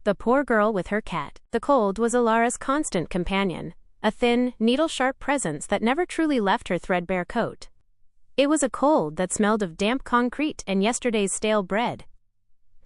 The poor girl with her cat. The cold was Alara's constant companion, a thin, needle-sharp presence that never truly left her threadbare coat. It was a cold that smelled of damp concrete and yesterday's stale bread.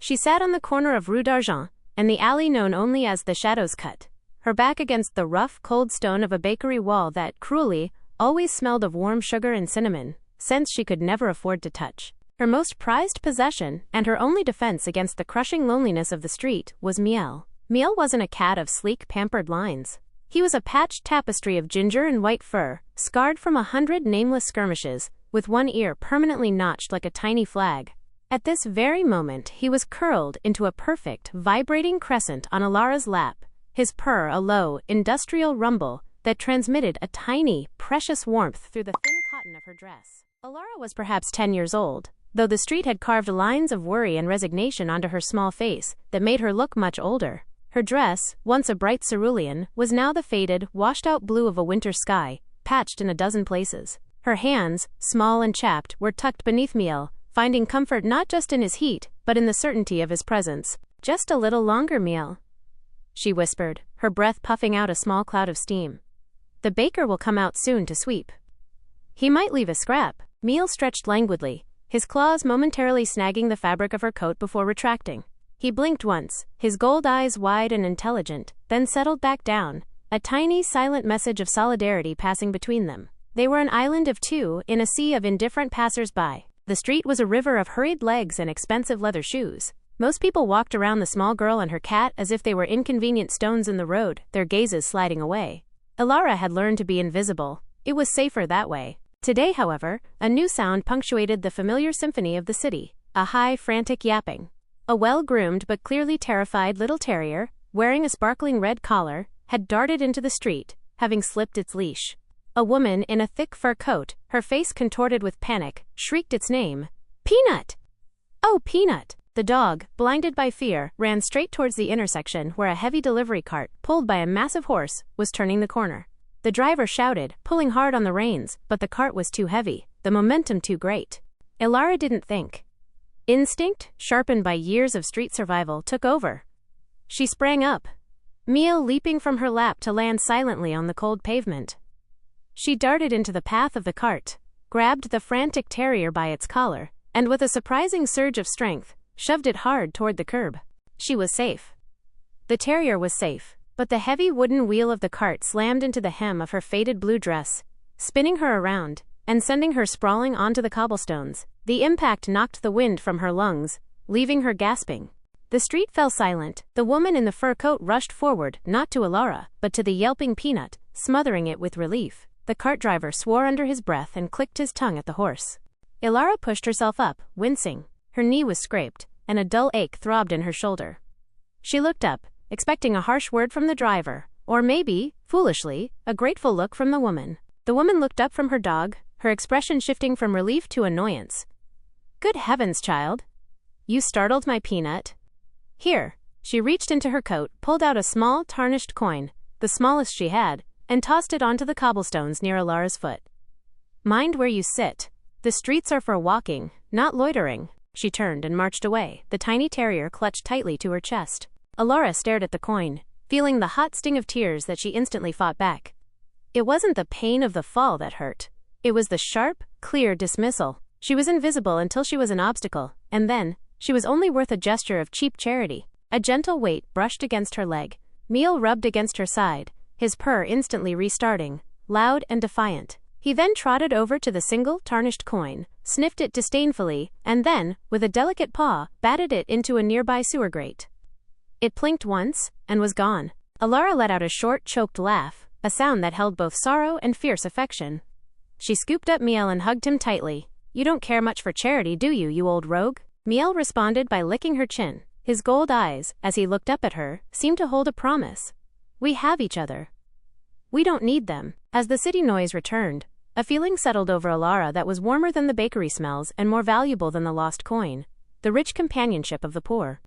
She sat on the corner of Rue d'Argent, and the alley known only as the Shadows Cut, her back against the rough, cold stone of a bakery wall that, cruelly, always smelled of warm sugar and cinnamon, scents she could never afford to touch. Her most prized possession, and her only defense against the crushing loneliness of the street, was Miel. Miel wasn't a cat of sleek, pampered lines. He was a patched tapestry of ginger and white fur, scarred from 100 nameless skirmishes, with one ear permanently notched like a tiny flag. At this very moment he was curled into a perfect, vibrating crescent on Alara's lap, his purr a low, industrial rumble that transmitted a tiny, precious warmth through the thin cotton of her dress. Alara was perhaps 10 years old, though the street had carved lines of worry and resignation onto her small face that made her look much older. Her dress, once a bright cerulean, was now the faded, washed-out blue of a winter sky, patched in a dozen places. Her hands, small and chapped, were tucked beneath Miel, finding comfort not just in his heat, but in the certainty of his presence. "Just a little longer, Miel," she whispered, her breath puffing out a small cloud of steam. "The baker will come out soon to sweep. He might leave a scrap." Miel stretched languidly, his claws momentarily snagging the fabric of her coat before retracting. He blinked once, his gold eyes wide and intelligent, then settled back down, a tiny, silent message of solidarity passing between them. They were an island of two in a sea of indifferent passers-by. The street was a river of hurried legs and expensive leather shoes. Most people walked around the small girl and her cat as if they were inconvenient stones in the road, their gazes sliding away. Alara had learned to be invisible. It was safer that way. Today, however, a new sound punctuated the familiar symphony of the city, a high, frantic yapping. A well-groomed but clearly terrified little terrier, wearing a sparkling red collar, had darted into the street, having slipped its leash. A woman in a thick fur coat, her face contorted with panic, shrieked its name. "Peanut! Oh, Peanut!" The dog, blinded by fear, ran straight towards the intersection where a heavy delivery cart, pulled by a massive horse, was turning the corner. The driver shouted, pulling hard on the reins, but the cart was too heavy, the momentum too great. Alara didn't think. Instinct, sharpened by years of street survival, took over. She sprang up, Miel leaping from her lap to land silently on the cold pavement. She darted into the path of the cart, grabbed the frantic terrier by its collar, and with a surprising surge of strength, shoved it hard toward the curb. She was safe. The terrier was safe, but the heavy wooden wheel of the cart slammed into the hem of her faded blue dress, spinning her around, and sending her sprawling onto the cobblestones. The impact knocked the wind from her lungs, leaving her gasping. The street fell silent. The woman in the fur coat rushed forward, not to Alara, but to the yelping Peanut, smothering it with relief. The cart driver swore under his breath and clicked his tongue at the horse. Alara pushed herself up, wincing. Her knee was scraped, and a dull ache throbbed in her shoulder. She looked up, expecting a harsh word from the driver, or maybe, foolishly, a grateful look from the woman. The woman looked up from her dog, her expression shifting from relief to annoyance. "Good heavens, child! You startled my Peanut." "Here." She reached into her coat, pulled out a small, tarnished coin, the smallest she had, and tossed it onto the cobblestones near Alara's foot. "Mind where you sit. The streets are for walking, not loitering." She turned and marched away, the tiny terrier clutched tightly to her chest. Alara stared at the coin, feeling the hot sting of tears that she instantly fought back. It wasn't the pain of the fall that hurt. It was the sharp, clear dismissal. She was invisible until she was an obstacle, and then, she was only worth a gesture of cheap charity. A gentle weight brushed against her leg. Miel rubbed against her side, his purr instantly restarting, loud and defiant. He then trotted over to the single, tarnished coin, sniffed it disdainfully, and then, with a delicate paw, batted it into a nearby sewer grate. It plinked once, and was gone. Alara let out a short, choked laugh, a sound that held both sorrow and fierce affection. She scooped up Miel and hugged him tightly. "You don't care much for charity, do you, you old rogue?" Miel responded by licking her chin. His gold eyes, as he looked up at her, seemed to hold a promise. "We have each other. We don't need them." As the city noise returned, a feeling settled over Alara that was warmer than the bakery smells and more valuable than the lost coin: the rich companionship of the poor.